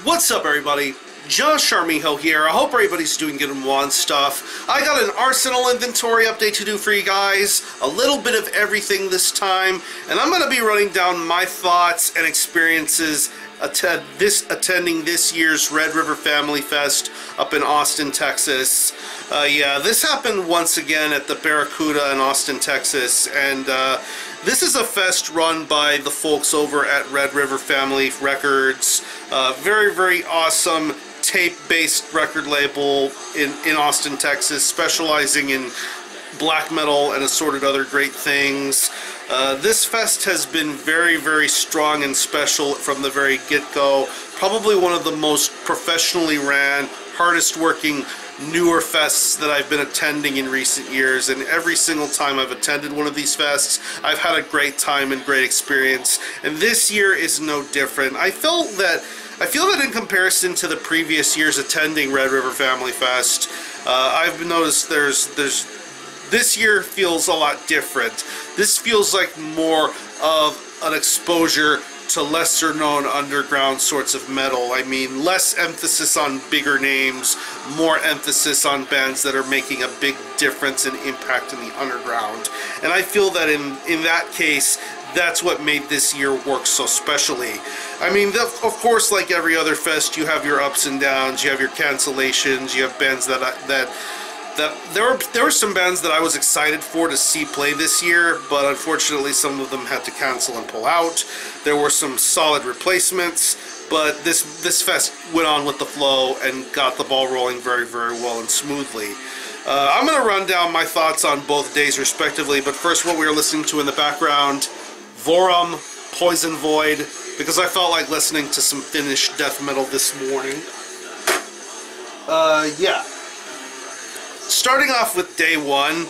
What's up, everybody? Josh Armijo here. I hope everybody's doing good and well and stuff. I got an Arsenal inventory update to do for you guys. A little bit of everything this time. And I'm going to be running down my thoughts and experiences attending this year's Red River Family Fest up in Austin, Texas. Yeah, this happened once again at the Barracuda in Austin, Texas. And this is a fest run by the folks over at Red River Family Records. Very, very awesome tape-based record label in Austin, Texas, specializing in black metal and assorted other great things. This fest has been very, very strong and special from the very get-go. Probably one of the most professionally ran, hardest working, newer fests that I've been attending in recent years, and every single time I've attended one of these fests, I've had a great time and great experience, and this year is no different. I feel that in comparison to the previous years attending Red River Family Fest, I've noticed this year feels a lot different. This feels like more of an exposure to lesser known underground sorts of metal. I mean, less emphasis on bigger names, more emphasis on bands that are making a big difference and impact in the underground. And I feel that in that case, that's what made this year work so specially. I mean, of course, like every other fest, you have your ups and downs, you have your cancellations, you have bands there were some bands that I was excited to see play this year, but unfortunately some of them had to cancel and pull out. There were some solid replacements, but this fest went on with the flow and got the ball rolling very, very well and smoothly. I'm going to run down my thoughts on both days respectively, but first what we were listening to in the background, Vorum, Poison Void, because I felt like listening to some Finnish death metal this morning. Yeah. Starting off with day one,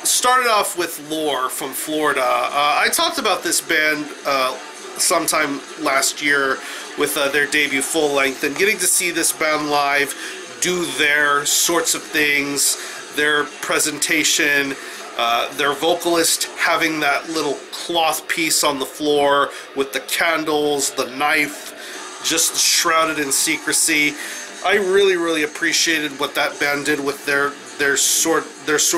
started off with Lore from Florida. I talked about this band sometime last year with their debut full-length, and getting to see this band live do their sorts of things, their presentation, their vocalist having that little cloth piece on the floor with the candles, the knife, just shrouded in secrecy. I really, really appreciated what that band did with their sort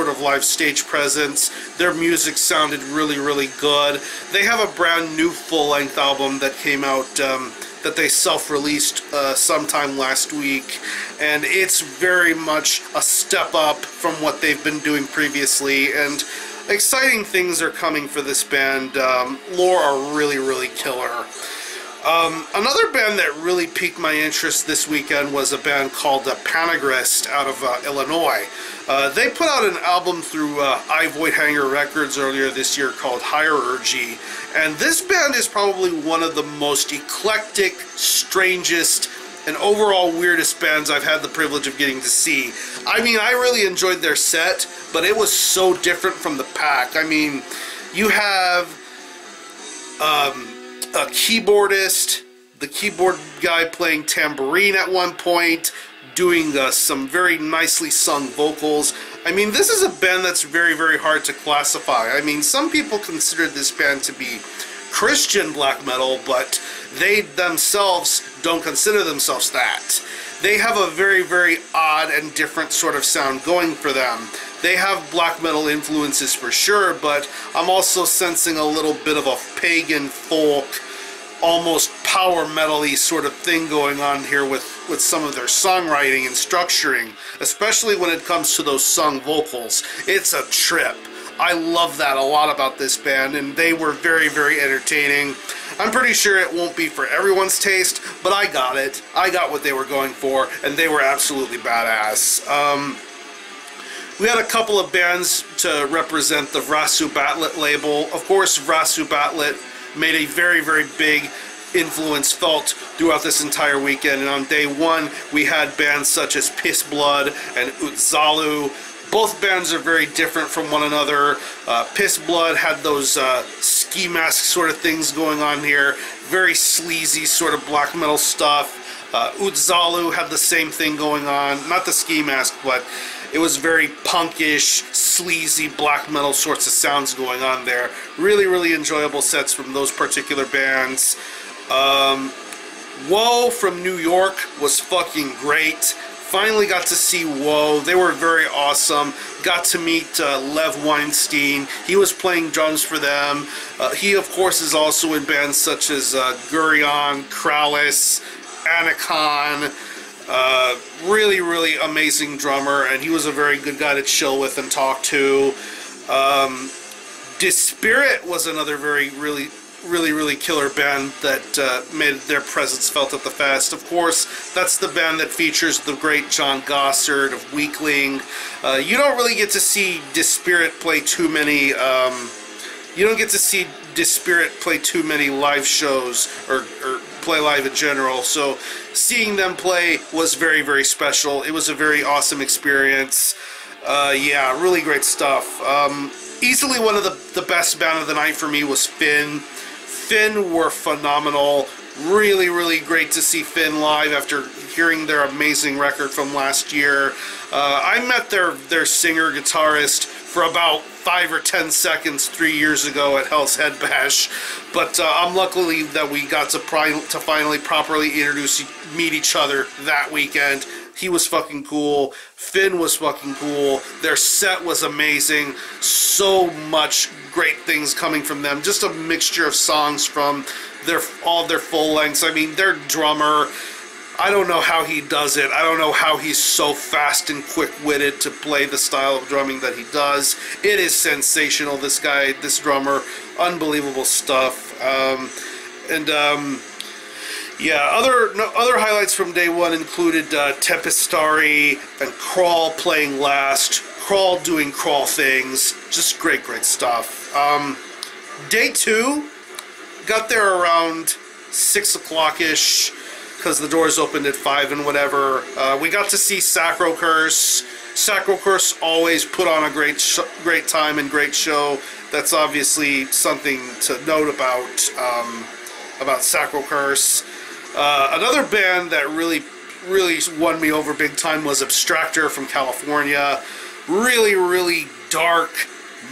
of live stage presence. Their music sounded really, really good. They have a brand new full-length album that came out that they self-released sometime last week, and it's very much a step up from what they've been doing previously, and exciting things are coming for this band. Lore are really, really killer. Another band that really piqued my interest this weekend was a band called PANEGRYIST out of Illinois. They put out an album through Voidhanger Records earlier this year called Hierarchy, and this band is probably one of the most eclectic, strangest, and overall weirdest bands I've had the privilege of getting to see. I mean, I really enjoyed their set, but it was so different from the pack. I mean, you have a keyboardist, the keyboard guy playing tambourine at one point, doing some very nicely sung vocals. I mean, this is a band that's very, very hard to classify. I mean, some people consider this band to be Christian black metal, but they themselves don't consider themselves that. They have a very, very odd and different sort of sound going for them. They have black metal influences for sure, but I'm also sensing a little bit of a pagan folk, almost power metal-y sort of thing going on here with some of their songwriting and structuring, especially when it comes to those sung vocals. It's a trip. I love that a lot about this band, and they were very, very entertaining. I'm pretty sure it won't be for everyone's taste, but I got it. I got what they were going for, and they were absolutely badass. We had a couple of bands to represent the Vrasu Batlet label. Of course, Vrasu Batlet made a very, very big influence felt throughout this entire weekend. And on day one, we had bands such as Piss Blood and Utzalu. Both bands are very different from one another. Piss Blood had those ski mask sort of things going on here. Very sleazy sort of black metal stuff. Utzalu had the same thing going on. Not the ski mask, but it was very punkish, sleazy, black metal sorts of sounds going on there. Really, really enjoyable sets from those particular bands. Whoa from New York was fucking great. Finally got to see Whoa. They were very awesome. Got to meet Lev Weinstein. He was playing drums for them. He, of course, is also in bands such as Gurion, Kralis, Anacon. Really, really amazing drummer, and he was a very good guy to chill with and talk to. Dispirit was another really killer band that made their presence felt at the fest. Of course, that's the band that features the great John Gossard of Weakling. You don't really get to see Dispirit play too many. You don't get to see Dispirit play too many live shows or play live in general. So seeing them play was very, very special. It was a very awesome experience. Yeah, really great stuff. Easily one of the best band of the night for me was Finn. Finn were phenomenal. Really, really great to see Finn live after hearing their amazing record from last year. I met their singer-guitarist for about 5 or 10 seconds 3 years ago at Hell's Head Bash, but I'm lucky that we got to finally properly meet each other that weekend. He was fucking cool. Finn was fucking cool. Their set was amazing. So much great things coming from them. Just a mixture of songs from all of their full lengths. I mean, their drummer, I don't know how he does it. I don't know how he's so fast and quick-witted to play the style of drumming that he does. It is sensational, this guy, this drummer. Unbelievable stuff. Yeah, other highlights from day one included Tempestari and Crawl playing last. Crawl doing Crawl things. Just great stuff. Day two, got there around 6 o'clock-ish, because the doors opened at 5 and whatever. We got to see Sacro Curse. Sacro Curse always put on a great time and great show. That's obviously something to note about Sacro Curse. Another band that really won me over big time was Abstractor from California. Really dark,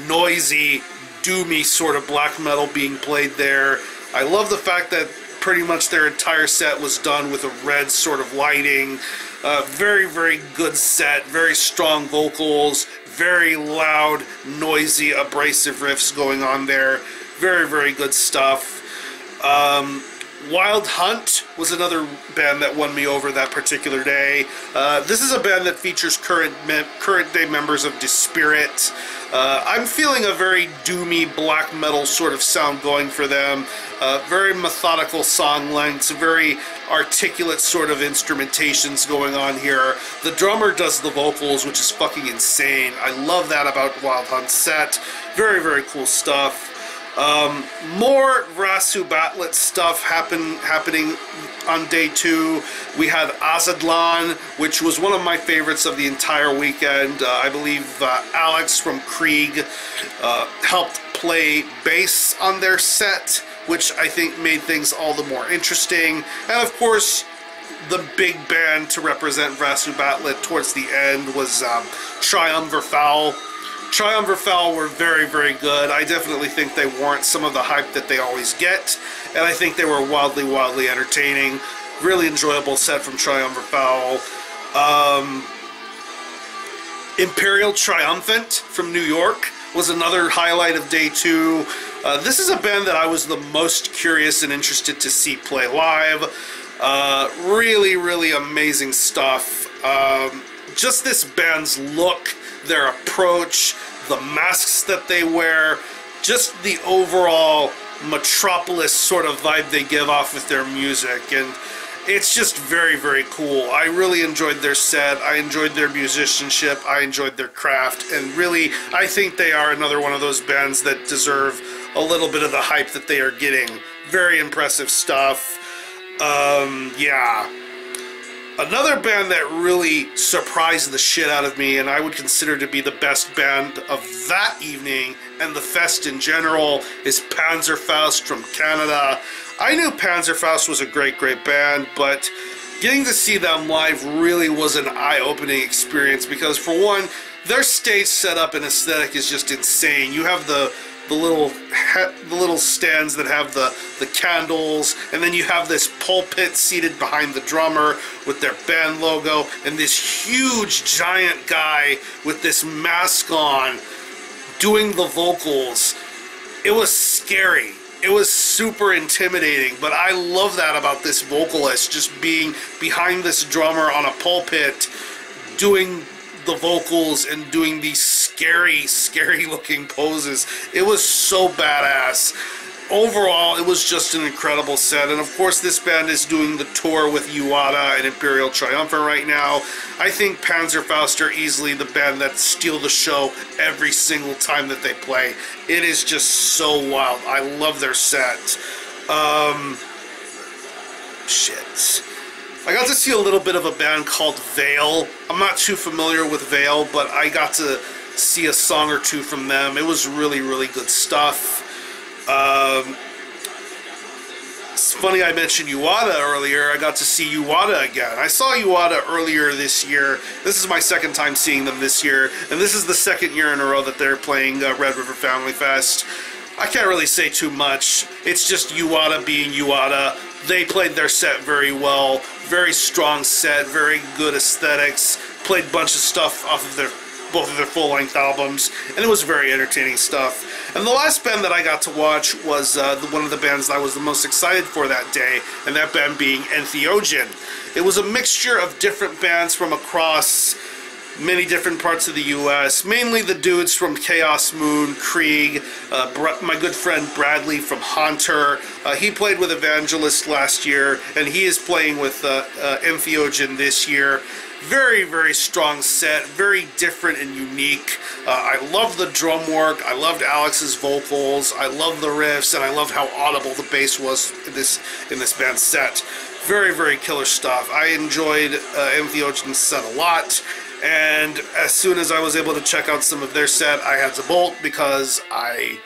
noisy, doomy sort of black metal being played there. I love the fact that pretty much their entire set was done with a red sort of lighting. Very good set, very strong vocals, very loud, noisy, abrasive riffs going on there. Very good stuff. Wild Hunt was another band that won me over that particular day. This is a band that features current day members of Dispirit. I'm feeling a very doomy black metal sort of sound going for them. Very methodical song lengths, very articulate sort of instrumentations going on here. The drummer does the vocals, which is fucking insane. I love that about Wild Hunt's set. Very cool stuff. More Vrasu Batlet stuff happening on day two. We had Azadlan, which was one of my favorites of the entire weekend. I believe Alex from Krieg helped play bass on their set, which I think made things all the more interesting. And of course, the big band to represent Vrasu Batlet towards the end was Triumphant. Triumphant were very good. I definitely think they warrant some of the hype that they always get, and I think they were wildly entertaining. Really enjoyable set from Triumphant. Imperial Triumphant from New York was another highlight of day two. This is a band that I was the most curious and interested to see play live. Really amazing stuff. Just this band's look, their approach, the masks that they wear, just the overall metropolis sort of vibe they give off with their music, and it's just very cool. I really enjoyed their set, I enjoyed their musicianship, I enjoyed their craft, and really, I think they are another one of those bands that deserve a little bit of the hype that they are getting. Very impressive stuff. Yeah. Another band that really surprised the shit out of me, and I would consider to be the best band of that evening and the fest in general, is Panzerfaust from Canada. I knew Panzerfaust was a great band, but getting to see them live really was an eye-opening experience because, for one, their stage setup and aesthetic is just insane. You have the the little stands that have the candles, and then you have this pulpit seated behind the drummer with their band logo, and this huge giant guy with this mask on doing the vocals. It was scary. It was super intimidating, but I love that about this vocalist, just being behind this drummer on a pulpit doing the vocals and doing these scary looking poses. It was so badass. Overall, it was just an incredible set, and of course this band is doing the tour with Uada and Imperial Triumphant right now. I think Panzerfaust are easily the band that steal the show every single time that they play. It is just so wild. I love their set. Shit. I got to see a little bit of a band called Veil. I'm not too familiar with Veil, but I got to see a song or two from them. It was really good stuff. It's funny I mentioned Uada earlier. I got to see Uada again. I saw Uada earlier this year. This is my second time seeing them this year, and this is the second year in a row that they're playing Red River Family Fest. I can't really say too much. It's just Uada being Uada. They played their set very well. Very strong set, very good aesthetics. Played a bunch of stuff off of both of their full-length albums, and it was very entertaining stuff. And the last band that I got to watch was one of the bands that I was the most excited for that day, and that band being ENTHEOGEN. It was a mixture of different bands from across many different parts of the U.S., mainly the dudes from Chaos Moon, Krieg, my good friend Bradley from Haunter. He played with Evangelist last year, and he is playing with ENTHEOGEN this year. Very strong set, very different and unique. I love the drum work, I loved Alex's vocals, I love the riffs, and I love how audible the bass was in this band's set. Very killer stuff. I enjoyed ENTHEOGEN's set a lot, and as soon as I was able to check out some of their set, I had to bolt because I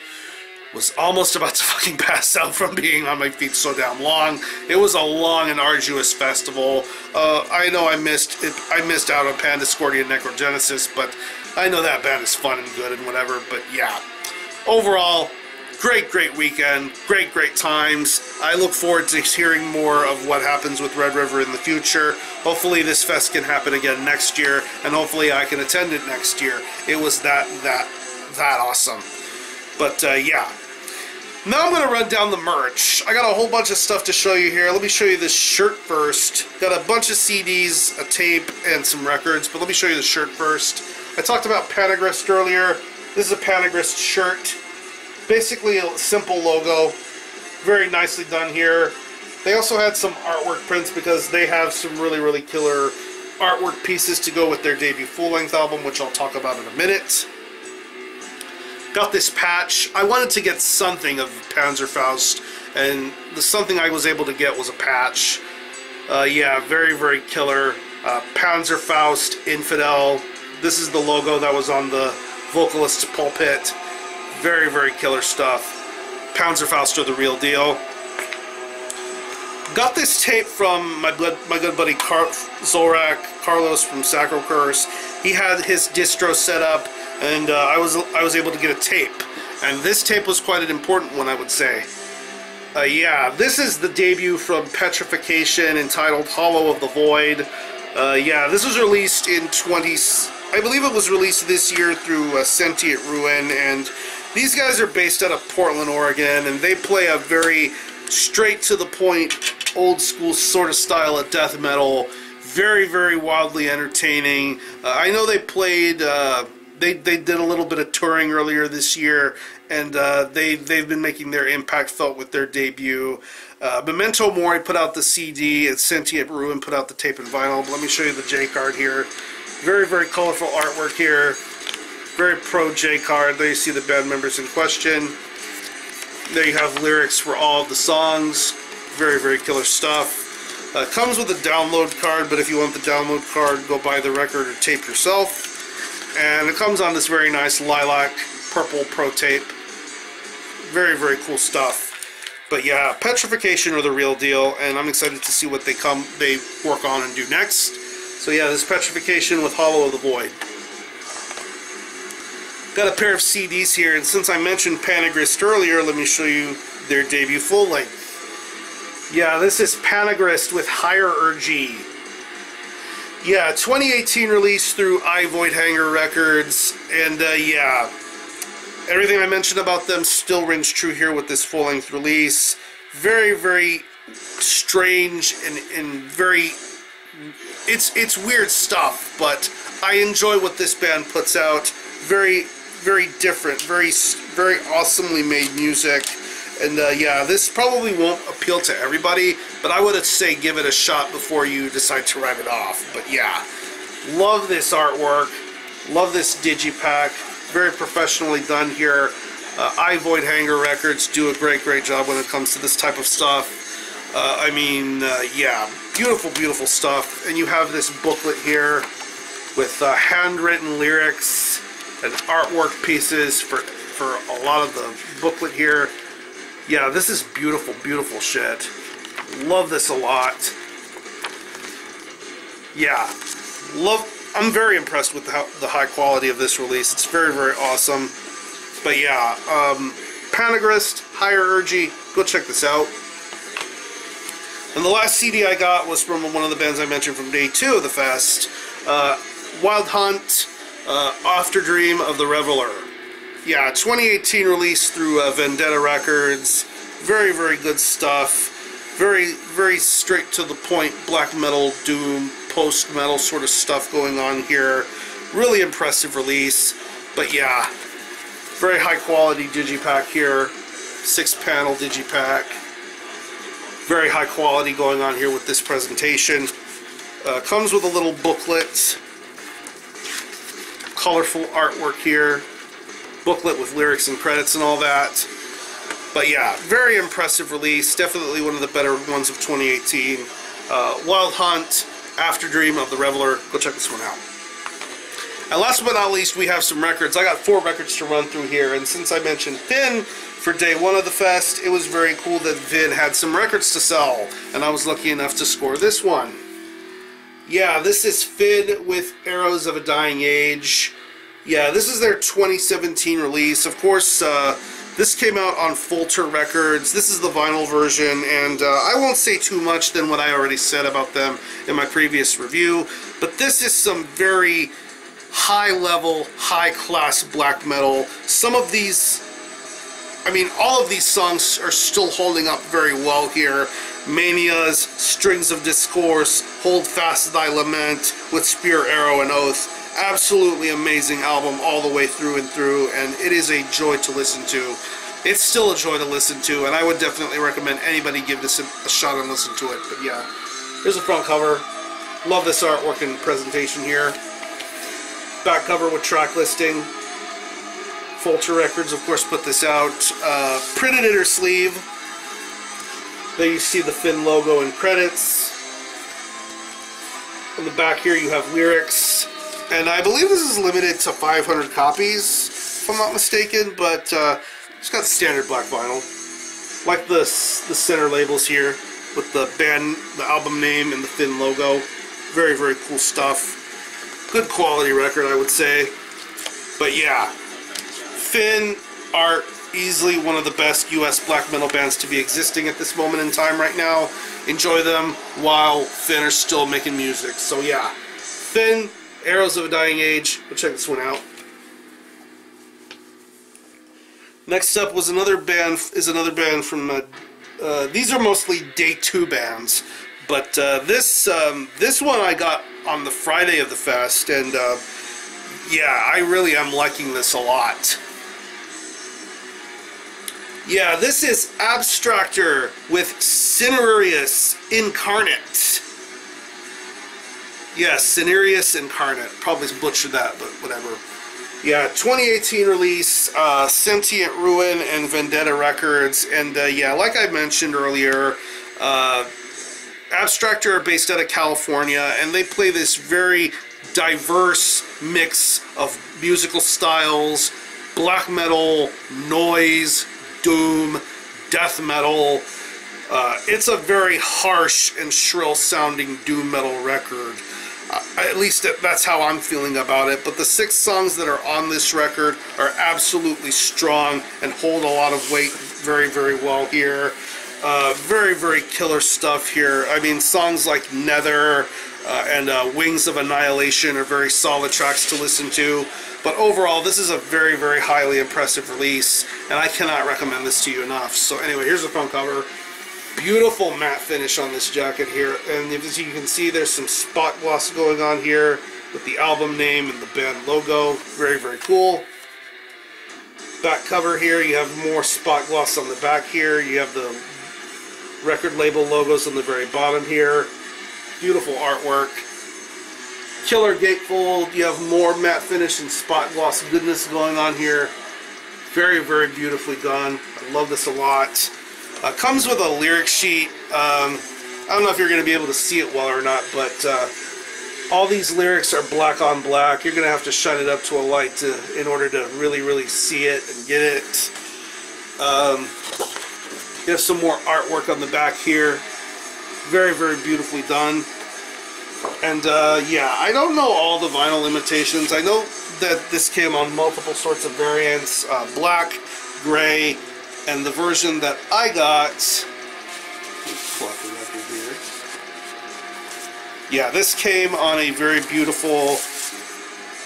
was almost about to fucking pass out from being on my feet so damn long. It was a long and arduous festival. I know I missed out on Pandascordia and Necrogenesis, but I know that band is fun and good and whatever. But yeah, overall, great weekend, great times. I look forward to hearing more of what happens with Red River in the future. Hopefully this fest can happen again next year, and hopefully I can attend it next year. It was that awesome. But yeah. Now I'm going to run down the merch. I got a whole bunch of stuff to show you here. Let me show you this shirt first. Got a bunch of CDs, a tape, and some records, but let me show you the shirt first. I talked about PANEGRYIST earlier. This is a PANEGRYIST shirt. Basically a simple logo. Very nicely done here. They also had some artwork prints because they have some really killer artwork pieces to go with their debut full-length album, which I'll talk about in a minute. Got this patch. I wanted to get something of Panzerfaust, and the something I was able to get was a patch. Yeah, very killer. Panzerfaust, Infidel. This is the logo that was on the vocalist's pulpit. Very killer stuff. Panzerfaust are the real deal. Got this tape from my good buddy Zorak, Carlos from Sacro Curse. He had his distro set up, and I was able to get a tape, and this tape was quite an important one, I would say. Yeah, this is the debut from Petrification, entitled Hollow of the Void. Yeah, this was released in I believe it was released this year through Sentient Ruin, and these guys are based out of Portland, Oregon, and they play a very straight to the point, old school sort of style of death metal. Very wildly entertaining. I know they played. They did a little bit of touring earlier this year, and they've been making their impact felt with their debut. Memento Mori put out the CD, and Sentient Ruin put out the tape and vinyl. But let me show you the J card here. Very colorful artwork here. Very pro J card. There you see the band members in question. There you have lyrics for all of the songs. Very killer stuff. Comes with a download card, but if you want the download card, go buy the record or tape yourself. And it comes on this very nice lilac purple pro tape. Very cool stuff. But yeah, Petrification are the real deal, and I'm excited to see what they work on and do next. So yeah, this Petrification with Hollow of the Void. Got a pair of CDs here, and since I mentioned PANEGRYIST earlier, let me show you their debut full length. Yeah, this is PANEGRYIST with Hierarchy. Yeah, 2018 release through Voidhanger Records, and yeah, everything I mentioned about them still rings true here with this full-length release. Very, very strange and very... It's weird stuff, but I enjoy what this band puts out. Very, very different, very awesomely made music. And yeah, this probably won't appeal to everybody, but I would say give it a shot before you decide to write it off. But yeah, love this artwork, love this digipack, very professionally done here. Voidhanger Records do a great job when it comes to this type of stuff. I mean, yeah, beautiful stuff. And you have this booklet here with handwritten lyrics and artwork pieces for a lot of the booklet here. Yeah, this is beautiful shit. Love this a lot. Yeah, I'm very impressed with the high quality of this release. It's very awesome. But yeah, PANEGRYIST, Hierarchy, go check this out. And the last CD I got was from one of the bands I mentioned from day 2 of the fest, Wild Hunt, After Dream of the Reveler. Yeah, 2018 release through Vendetta Records. Very good stuff. Very straight to the point, black metal, doom, post-metal sort of stuff going on here. Really impressive release. But yeah, very high quality digipack here. 6-panel digipack. Very high quality going on here with this presentation. Comes with a little booklet. Colorful artwork here. Booklet with lyrics and credits and all that. But yeah, very impressive release. Definitely one of the better ones of 2018. Wild Hunt, After Dream of the Reveler. Go check this one out. And last but not least, we have some records. I got 4 records to run through here. And since I mentioned Finn for day 1 of the fest, it was very cool that Finn had some records to sell. And I was lucky enough to score this one. Yeah, this is Finn with Arrows of a Dying Age. Yeah, this is their 2017 release. Of course, this came out on Folter Records. This is the vinyl version, and I won't say too much than what I already said about them in my previous review, but this is some very high-level, high-class black metal. Some of these, I mean, all of these songs are still holding up very well here. Manias, Strings of Discourse, Hold Fast Thy Lament, with Spear, Arrow, and Oath. Absolutely amazing album all the way through and through, and it is a joy to listen to. It's still a joy to listen to, and I would definitely recommend anybody give this a shot and listen to it. But yeah, here's the front cover. Love this artwork and presentation here. Back cover with track listing. Folter Records, of course, put this out. Printed inner sleeve. There you see the Finn logo and credits. On the back here you have lyrics. And I believe this is limited to 500 copies, if I'm not mistaken, but it's got standard black vinyl. Like the center labels here with the band, the album name, and the Finn logo. Very cool stuff. Good quality record, I would say. But yeah, Finn are easily one of the best US black metal bands to be existing at this moment in time right now. Enjoy them while Finn are still making music. So yeah, Finn, Arrows of a Dying Age. Go check this one out. Next up was another band from these are mostly day 2 bands, but this one I got on the Friday of the fest, and yeah, I really am liking this a lot. Yeah, this is Abstractor with Cinerarius Incarnate. Yes, Cinerarius Incarnate. Probably butchered that, but whatever. Yeah, 2018 release, Sentient Ruin and Vendetta Records. And yeah, like I mentioned earlier, Abstractor are based out of California, and they play this very diverse mix of musical styles: black metal, noise, doom, death metal. It's a very harsh and shrill sounding doom metal record. At least that's how I'm feeling about it. But the 6 songs that are on this record are absolutely strong and hold a lot of weight very, very well here. Very, very killer stuff here. I mean, songs like Nether and Wings of Annihilation are very solid tracks to listen to. But overall, this is a very, very highly impressive release, and I cannot recommend this to you enough. So anyway, here's the front cover. Beautiful matte finish on this jacket here, and as you can see, there's some spot gloss going on here with the album name and the band logo. Very, very cool. Back cover here, you have more spot gloss on the back here. You have the record label logos on the very bottom here. Beautiful artwork. Killer gatefold. You have more matte finish and spot gloss goodness going on here. Very, very beautifully done. I love this a lot. Comes with a lyric sheet. I don't know if you're going to be able to see it well or not, but all these lyrics are black on black. You're going to have to shine it up to a light in order to really, really see it and get it. You have some more artwork on the back here. Very, very beautifully done. And yeah, I don't know all the vinyl imitations. I know that this came on multiple sorts of variants. Black, gray, and the version that I got, yeah, this came on a very beautiful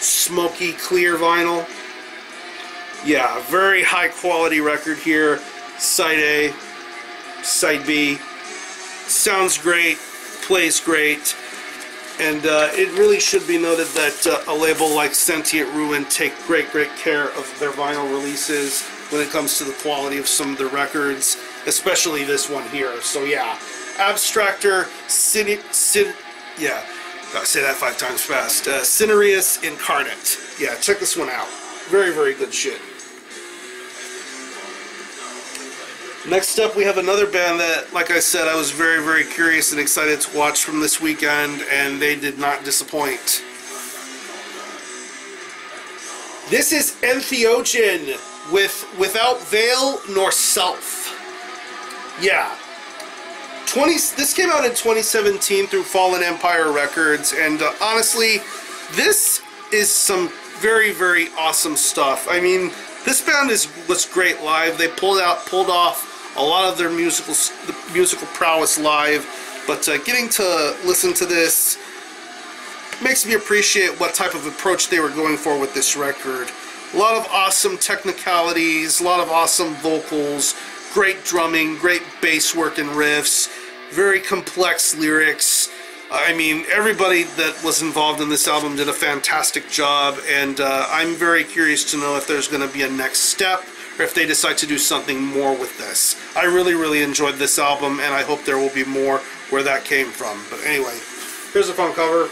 smoky clear vinyl. Yeah, very high quality record here. Side A, side B. Sounds great, plays great, and it really should be noted that a label like Sentient Ruin take great care of their vinyl releases when it comes to the quality of some of the records, especially this one here. So yeah, Abstractor, yeah, gotta say that 5 times fast. Cinereus Incarnate. Yeah, check this one out. Very, very good shit. Next up, we have another band that, like I said, I was very, very curious and excited to watch from this weekend, and they did not disappoint. This is ENTHEOGEN with Without Veil Nor Self. Yeah. This came out in 2017 through Fallen Empire Records, and honestly, this is some very, very awesome stuff. I mean, this band was great live. They pulled off a lot of their musical prowess live, but getting to listen to this makes me appreciate what type of approach they were going for with this record. A lot of awesome technicalities, a lot of awesome vocals, great drumming, great bass work and riffs, very complex lyrics. I mean, everybody that was involved in this album did a fantastic job, and I'm very curious to know if there's going to be a next step, or if they decide to do something more with this. I really, really enjoyed this album, and I hope there will be more where that came from. But anyway, here's the front cover.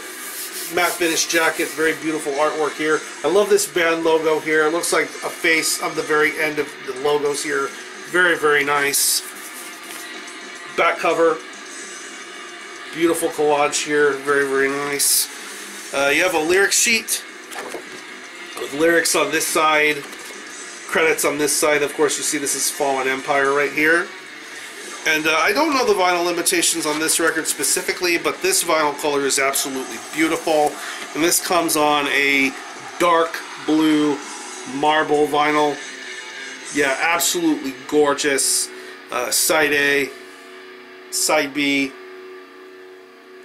Matte finish jacket, very beautiful artwork here. I love this band logo here. It looks like a face on the very end of the logos here. Very, very nice. Back cover. Beautiful collage here. Very, very nice. You have a lyric sheet with lyrics on this side, credits on this side. Of course, you see this is Fallen Empire right here. And I don't know the vinyl limitations on this record specifically, but this vinyl color is absolutely beautiful. And this comes on a dark blue marble vinyl. Yeah, absolutely gorgeous. Side A, side B.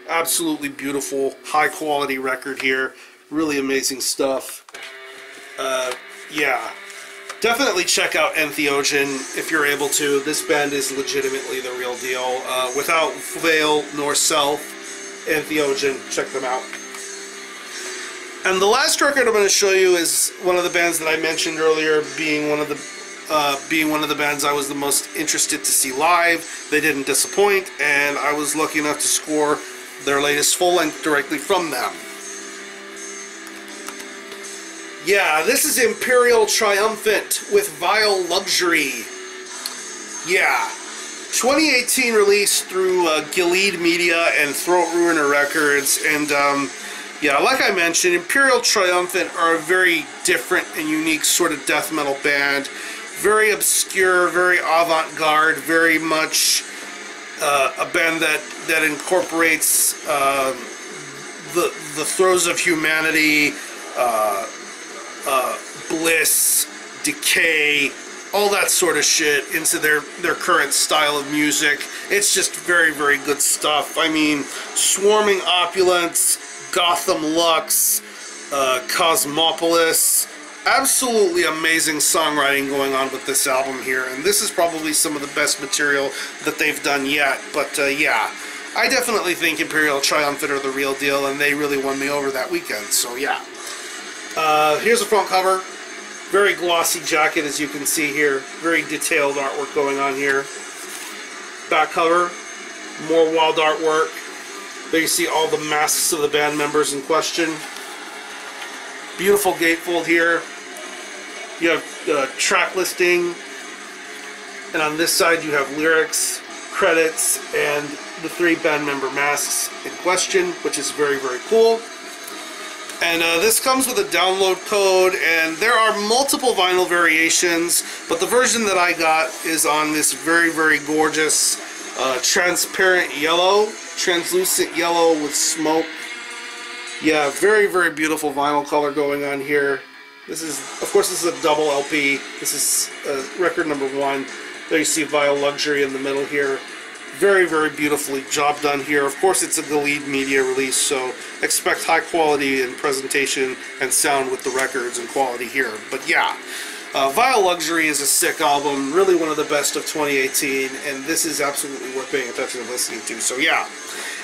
Absolutely beautiful, high quality record here. Really amazing stuff. Yeah. Definitely check out ENTHEOGEN if you're able to. This band is legitimately the real deal. Without Veil Nor Self, ENTHEOGEN, check them out. And the last record I'm going to show you is one of the bands that I mentioned earlier, being one of the bands I was the most interested to see live. They didn't disappoint, and I was lucky enough to score their latest full length directly from them. Yeah, this is Imperial Triumphant with Vile Luxury. Yeah. 2018 release through Gilead Media and Throat Ruiner Records. And, yeah, like I mentioned, Imperial Triumphant are a very different and unique sort of death metal band. Very obscure, very avant-garde, very much a band that incorporates the throes of humanity, bliss, decay, all that sort of shit into their current style of music. It's just very, very good stuff. I mean, Swarming Opulence, Gotham Lux, Cosmopolis. Absolutely amazing songwriting going on with this album here, and this is probably some of the best material that they've done yet. But yeah, I definitely think Imperial Triumphant are the real deal, and they really won me over that weekend, so yeah. Here's the front cover. Very glossy jacket, as you can see here. Very detailed artwork going on here. Back cover, more wild artwork. There you see all the masks of the band members in question. Beautiful gatefold here. You have track listing, and on this side you have lyrics, credits, and the 3 band member masks in question, which is very, very cool. And this comes with a download code, and there are multiple vinyl variations, but the version that I got is on this very, very gorgeous transparent yellow, translucent yellow with smoke. Yeah, very, very beautiful vinyl color going on here. This is, of course, this is a double LP. This is record number 1. There you see Vile Luxury in the middle here. Very, very beautifully job done here. Of course, it's a Galid media release, so expect high quality in presentation and sound with the records and quality here. But yeah, Vile Luxury is a sick album, really one of the best of 2018, and this is absolutely worth paying attention and listening to. So yeah.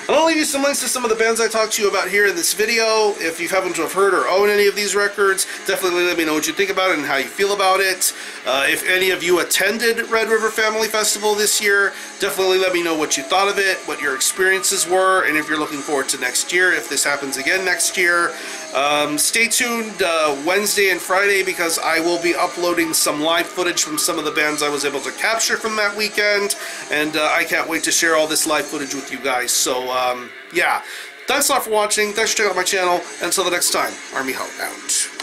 I'll leave you some links to some of the bands I talked to you about here in this video. If you happen to have heard or own any of these records, definitely let me know what you think about it and how you feel about it. If any of you attended Red River Family Festival this year, definitely let me know what you thought of it, what your experiences were, and if you're looking forward to next year, if this happens again next year. Stay tuned Wednesday and Friday, because I will be uploading some live footage from some of the bands I was able to capture from that weekend, and I can't wait to share all this live footage with you guys. So yeah, thanks a lot for watching, thanks for checking out my channel, until the next time, Army Ho out.